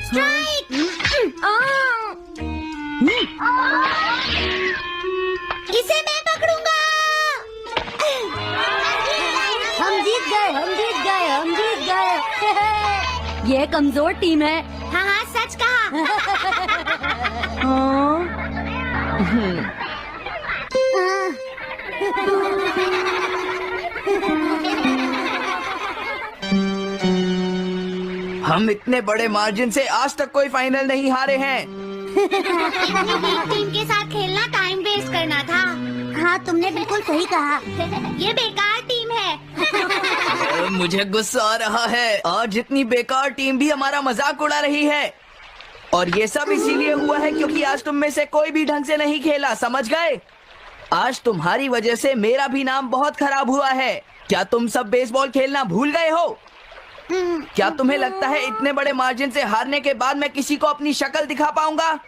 Strike. इसे मैं पकड़ूंगा। हम जीत गए, हम जीत गए, हम जीत गए। ये कमजोर टीम है। हाँ हाँ, सच कहा। हम इतने बड़े मार्जिन से आज तक कोई फाइनल नहीं हारे हैं। इतनी वीक टीम के साथ खेलना टाइम वेस्ट करना था। हाँ, तुमने बिल्कुल सही कहा। ये बेकार टीम है। मुझे गुस्सा आ रहा है। आज इतनी बेकार टीम भी हमारा मजाक उड़ा रही है। और ये सब इसीलिए हुआ है क्योंकि आज तुम में से कोई भी ढंग से नहीं खेला, समझ गए? आज तुम्हारी वजह से मेरा भी नाम बहुत खराब हुआ है। क्या तुम सब बेसबॉल खेलना भूल गए हो? क्या तुम्हें लगता है इतने बड़े मार्जिन से हारने के बाद मैं किसी को अपनी शक्ल दिखा पाऊंगा?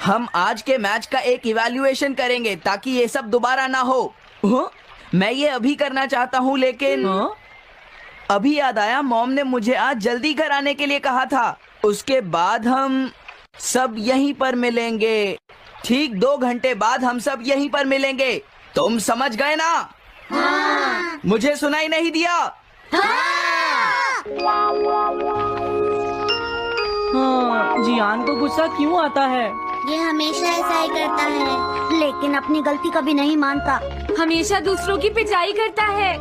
हम आज के मैच का एक इवैल्यूएशन करेंगे ताकि ये सब दोबारा ना हो। मैं ये अभी करना चाहता हूँ, लेकिन अभी याद आया मॉम ने मुझे आज जल्दी घर आने के लिए कहा था। उसके बाद हम सब यहीं पर मिलेंगे। ठीक 2 घंटे बाद हम सब यहीं पर मिलेंगे। तुम समझ गए ना? हाँ। मुझे सुनाई नहीं दिया? हाँ, जियान को गुस्सा क्यों आता है? ये हमेशा ऐसा ही करता है। लेकिन अपनी गलती कभी नहीं मानता। हमेशा दूसरों की पिटाई करता है।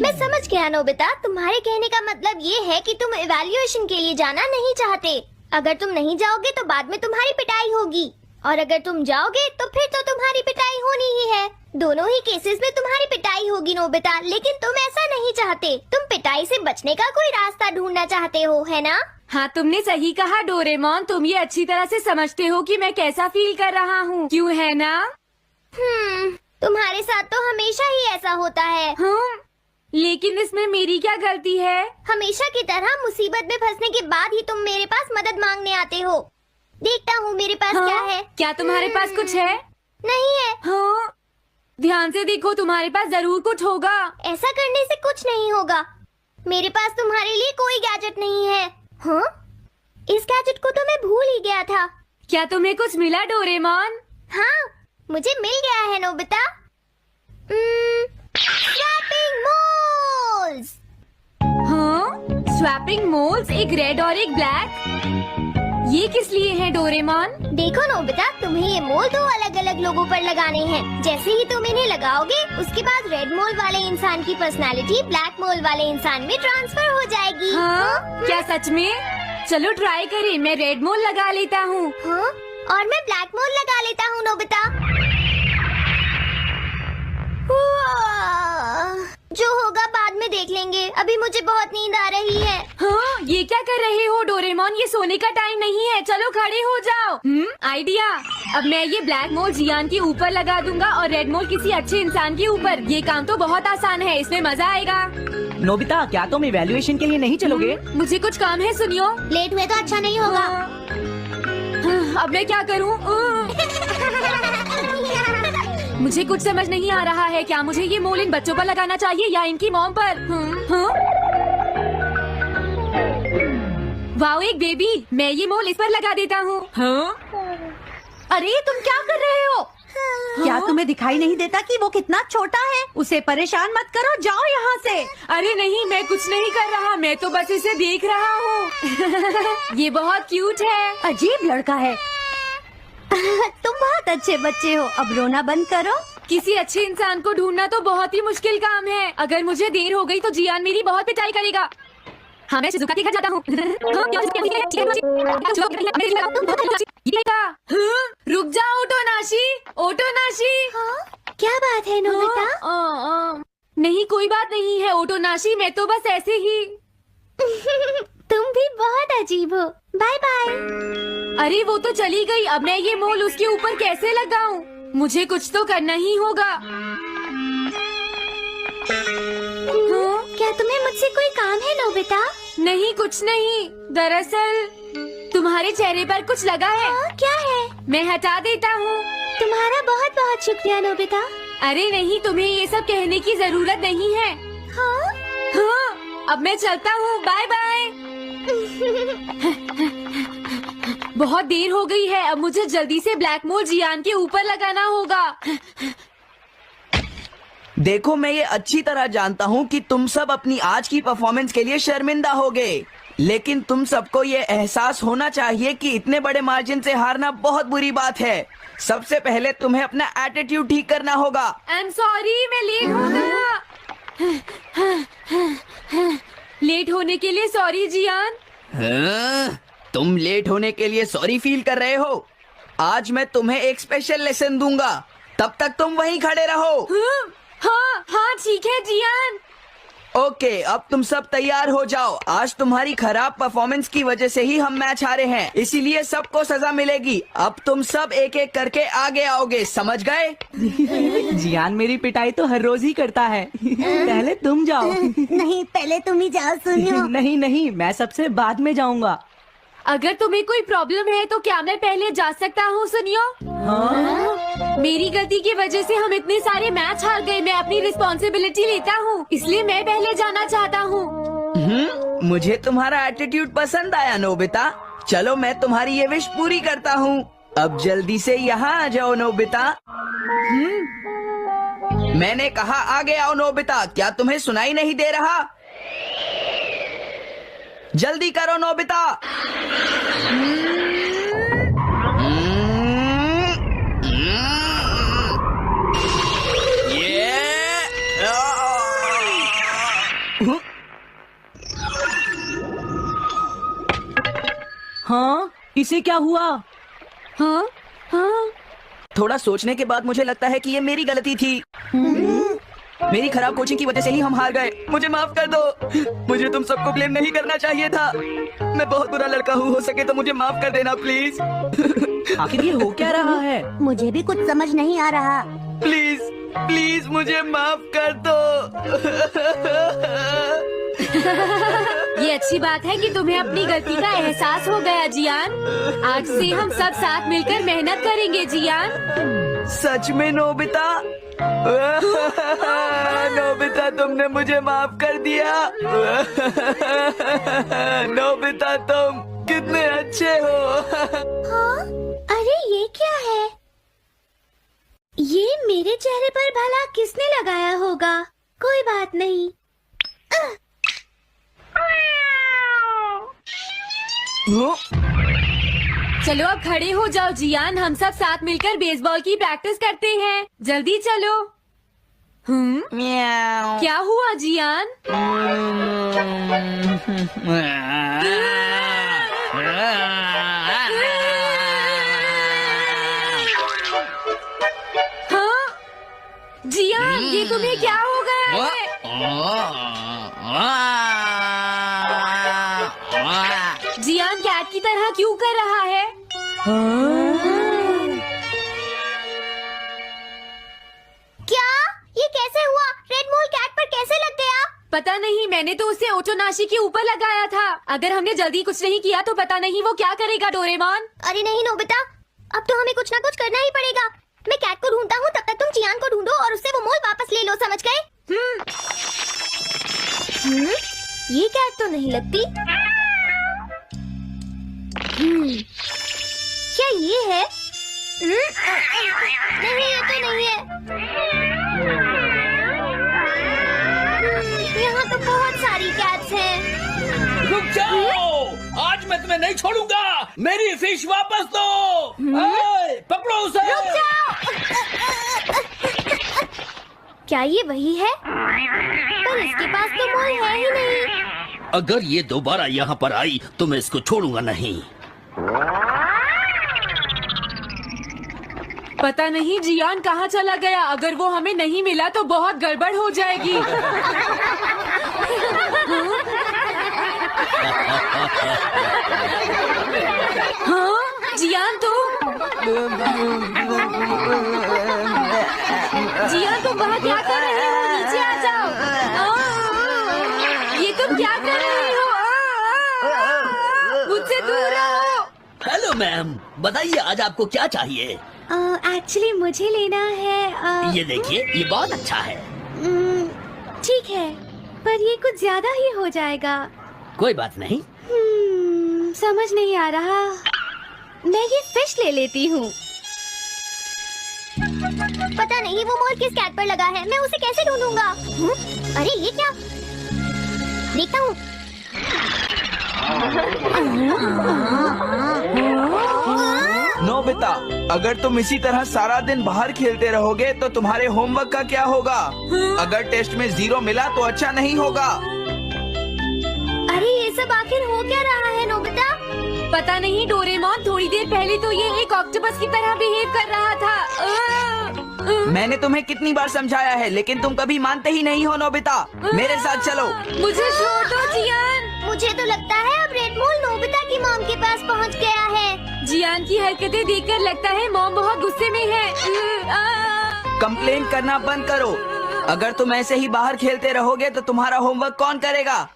मैं समझ गया नोबिता, तुम्हारे कहने का मतलब ये है कि तुम इवैल्यूएशन के लिए जाना नहीं चाहते। अगर तुम नहीं जाओगे तो बाद में तुम्हारी पिटाई होगी, और अगर तुम जाओगे तो फिर तो तुम्हारी पिटाई होनी ही है। दोनों ही केसेस में तुम्हारी पिटाई होगी नोबिता, लेकिन तुम ऐसा नहीं चाहते। तुम पिटाई से बचने का कोई रास्ता ढूंढना चाहते हो, है ना? हाँ, तुमने सही कहा डोरेमोन। तुम ये अच्छी तरह से समझते हो कि मैं कैसा फील कर रहा हूँ, क्यों है ना? तुम्हारे साथ तो हमेशा ही ऐसा होता है। लेकिन इसमें मेरी क्या गलती है? हमेशा की तरह मुसीबत में फंसने के बाद ही तुम मेरे पास मदद मांगने आते हो। देखता हूँ मेरे पास क्या है। क्या तुम्हारे पास कुछ है? नहीं है। हाँ, ध्यान से देखो, तुम्हारे पास जरूर कुछ होगा। ऐसा करने से कुछ नहीं होगा। मेरे पास तुम्हारे लिए कोई गैजेट नहीं है। हाँ? इस गैजेट को तो मैं भूल ही गया था। क्या तुम्हें कुछ मिला डोरेमोन? हाँ, मुझे मिल गया है नोबिता। Swapping moles. हाँ, स्वैपिंग मोल्स, एक रेड और एक ब्लैक। ये किस लिए है डोरेमोन? देखो नोबिता, तुम्हें ये मोल 2 अलग अलग लोगों पर लगाने हैं। जैसे ही तुम इन्हें लगाओगे, उसके बाद रेड मोल वाले इंसान की पर्सनालिटी ब्लैक मोल वाले इंसान में ट्रांसफर हो जाएगी। हाँ? क्या सच में? चलो ट्राई करें। मैं रेड मोल लगा लेता हूँ। हाँ? और मैं ब्लैक मोल लगा लेता हूँ नोबिता। जो होगा बाद में देख लेंगे। अभी मुझे बहुत नींद आ रही है। हाँ, ये क्या कर रहे हो डोरेमोन? ये सोने का टाइम नहीं है। चलो खड़े हो जाओ। आइडिया। अब मैं ये ब्लैक मोल जियान के ऊपर लगा दूंगा और रेड मोल किसी अच्छे इंसान के ऊपर। ये काम तो बहुत आसान है, इसमें मजा आएगा। नोबिता, क्या तुम इवैल्यूएशन के लिए नहीं चलोगे? मुझे कुछ काम है, सुनियो। लेट हुए तो अच्छा नहीं होगा। अब मैं क्या करूँ? मुझे कुछ समझ नहीं आ रहा है। क्या मुझे ये मोल इन बच्चों पर लगाना चाहिए या इनकी मॉम पर? वाओ, एक बेबी। मैं ये मोल इस पर लगा देता हूँ। अरे, तुम क्या कर रहे हो? क्या तुम्हें दिखाई नहीं देता कि वो कितना छोटा है? उसे परेशान मत करो, जाओ यहाँ से। अरे नहीं, मैं कुछ नहीं कर रहा। मैं तो बस इसे देख रहा हूँ। ये बहुत क्यूट है। अजीब लड़का है। तुम बहुत अच्छे बच्चे हो। अब रोना बंद करो। किसी अच्छे इंसान को ढूंढना तो बहुत ही मुश्किल काम है। अगर मुझे देर हो गई तो जियान मेरी बहुत पिटाई करेगा। हाँ, मैं शिजुका के घर जाता हूँ। रुक जाओ ओटोनाशी। ओटोनाशी। हाँ? क्या बात है नोबिता? नहीं, कोई बात नहीं है ओटोनाशी। मैं तो बस ऐसे ही। तुम भी बहुत अजीब हो। Bye bye. अरे वो तो चली गई। अब मैं ये मोल उसके ऊपर कैसे लगाऊं? मुझे कुछ तो करना ही होगा। क्या तुम्हें मुझसे कोई काम है नोबिता? नहीं, कुछ नहीं। दरअसल तुम्हारे चेहरे पर कुछ लगा है। क्या है? मैं हटा देता हूँ। तुम्हारा बहुत बहुत शुक्रिया नोबिता। अरे नहीं, तुम्हें ये सब कहने की जरूरत नहीं है। हाँ? हाँ, अब मैं चलता हूँ, बाय बाय। बहुत देर हो गई है, अब मुझे जल्दी से ब्लैक मोल जियान के ऊपर लगाना होगा। देखो, मैं ये अच्छी तरह जानता हूँ कि तुम सब अपनी आज की परफॉर्मेंस के लिए शर्मिंदा होगे, लेकिन तुम सबको ये एहसास होना चाहिए कि इतने बड़े मार्जिन से हारना बहुत बुरी बात है। सबसे पहले तुम्हें अपना एटीट्यूड ठीक करना होगा। आई एम सॉरी, मैं लेट हो गया। लेट होने के लिए सॉरी जियान। हाँ, तुम लेट होने के लिए सॉरी फील कर रहे हो? आज मैं तुम्हें एक स्पेशल लेसन दूंगा, तब तक तुम वहीं खड़े रहो। हाँ हाँ ठीक है जियान। ओके, अब तुम सब तैयार हो जाओ। आज तुम्हारी खराब परफॉर्मेंस की वजह से ही हम मैच हारे हैं, इसीलिए सबको सजा मिलेगी। अब तुम सब एक एक करके आगे आओगे, समझ गए? जियान मेरी पिटाई तो हर रोज ही करता है। पहले तुम जाओ। नहीं, पहले तुम ही जाओ सुनियो। नहीं नहीं, मैं सबसे बाद में जाऊंगा। अगर तुम्हें कोई प्रॉब्लम है तो क्या मैं पहले जा सकता हूँ सुनियो? हाँ? मेरी गलती की वजह से हम इतने सारे मैच हार गए। मैं अपनी रिस्पॉन्सिबिलिटी लेता हूँ, इसलिए मैं पहले जाना चाहता हूँ। मुझे तुम्हारा एटीट्यूड पसंद आया नोबिता। चलो, मैं तुम्हारी ये विश पूरी करता हूँ। अब जल्दी से यहाँ आ जाओ नोबिता। मैंने कहा आगे आओ नोबिता, क्या तुम्हें सुनाई नहीं दे रहा? जल्दी करो नोबिता। हाँ, इसे क्या हुआ? हाँ हाँ थोड़ा सोचने के बाद मुझे लगता है कि ये मेरी गलती थी। मेरी खराब कोचिंग की वजह से ही हम हार गए। मुझे माफ कर दो। मुझे तुम सबको ब्लेम नहीं करना चाहिए था। मैं बहुत बुरा लड़का हूँ, हो सके तो मुझे माफ कर देना प्लीज। आखिर ये हो क्या रहा है? मुझे भी कुछ समझ नहीं आ रहा। प्लीज प्लीज मुझे माफ कर दो। ये अच्छी बात है कि तुम्हें अपनी गलती का एहसास हो गया जियान। आज से हम सब साथ मिलकर मेहनत करेंगे जियान। सच में नोबिता? नोबिता, तुमने मुझे माफ कर दिया। नोबिता, तुम कितने अच्छे हो। हाँ? अरे ये क्या है? ये मेरे चेहरे पर भला किसने लगाया होगा? कोई बात नहीं। चलो अब खड़े हो जाओ जियान, हम सब साथ मिलकर बेसबॉल की प्रैक्टिस करते हैं। जल्दी चलो। म्याऊ। क्या हुआ जियान? हाँ? जियान, ये तुम्हें क्या हो गया है? जियान कैट की तरह क्यों कर रहा है? क्या? ये कैसे हुआ? रेड मोल कैट पर कैसे लग गया? पता नहीं, मैंने तो उसे ओटोनाशी के ऊपर लगाया था। अगर हमने जल्दी कुछ नहीं किया तो पता नहीं वो क्या करेगा डोरेमोन। अरे नहीं नोबिता, अब तो हमें कुछ ना कुछ करना ही पड़ेगा। मैं कैट को ढूंढता हूँ, तब तक तुम जियान को ढूंढो और उससे वो मोल वापस ले लो, समझ गए? ये कैट तो नहीं लगती। क्या ये है? नहीं, ये तो नहीं है। यहाँ तो बहुत सारी कैट्स हैं। रुक जाओ, आज मैं तुम्हें नहीं छोड़ूंगा। मेरी फिश वापस दो। पकड़ो उसे। रुक जाओ। क्या ये वही है? पर इसके पास तो मोल है ही नहीं। अगर ये दोबारा यहाँ पर आई तो मैं इसको छोड़ूंगा नहीं। पता नहीं जियान कहाँ चला गया। अगर वो हमें नहीं मिला तो बहुत गड़बड़ हो जाएगी। हाँ? जियान तुम वहाँ क्या कर रहे हो? नीचे आ जाओ। ये तुम क्या कर रहे हो? मुझसे दूर रहो। हेलो मैम, बताइए आज आपको क्या चाहिए? एक्चुअली मुझे लेना है ये देखिए, ये बहुत अच्छा है। ठीक है, पर ये कुछ ज्यादा ही हो जाएगा। कोई बात नहीं। समझ नहीं आ रहा। मैं ये फिश ले लेती हूँ। पता नहीं वो मोर किस कैट पर लगा है, मैं उसे कैसे ढूंढूंगा? अरे ये क्या? देखता हूँ। नोबिता, अगर तुम इसी तरह सारा दिन बाहर खेलते रहोगे तो तुम्हारे होमवर्क का क्या होगा? अगर टेस्ट में 0 मिला तो अच्छा नहीं होगा। अरे ये सब आखिर हो क्या रहा है नोबिता? पता नहीं डोरेमोन, थोड़ी देर पहले तो ये एक ऑक्टोपस की तरह बिहेव कर रहा था। मैंने तुम्हें कितनी बार समझाया है, लेकिन तुम कभी मानते ही नहीं हो। नोबिता, मेरे साथ चलो। मुझे छोड़ दो जियान। मुझे तो लगता है अब रेड मोल नोबिता की मॉम के पास पहुंच गया है। जियान की हरकतें देखकर लगता है मॉम बहुत गुस्से में है। कंप्लेन करना बंद करो। अगर तुम ऐसे ही बाहर खेलते रहोगे तो तुम्हारा होमवर्क कौन करेगा?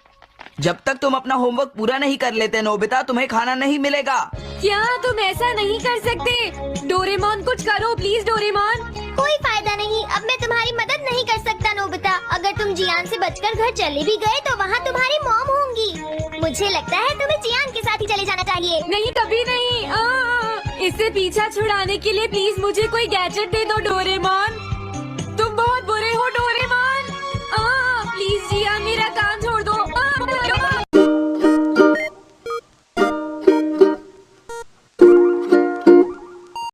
जब तक तुम अपना होमवर्क पूरा नहीं कर लेते नोबिता, तुम्हें खाना नहीं मिलेगा। क्या तुम ऐसा नहीं कर सकते? डोरेमोन कुछ करो प्लीज डोरेमोन। कोई फायदा नहीं, अब मैं तुम्हारी मदद नहीं कर सकता नोबिता। अगर तुम जियान से बचकर घर चले भी गए तो वहाँ तुम्हारी मॉम होंगी। मुझे लगता है तुम्हें जियान के साथ ही चले जाना चाहिए। नहीं, कभी नहीं। इससे पीछा छुड़ाने के लिए प्लीज मुझे कोई गैजेट दे दो डोरेमोन।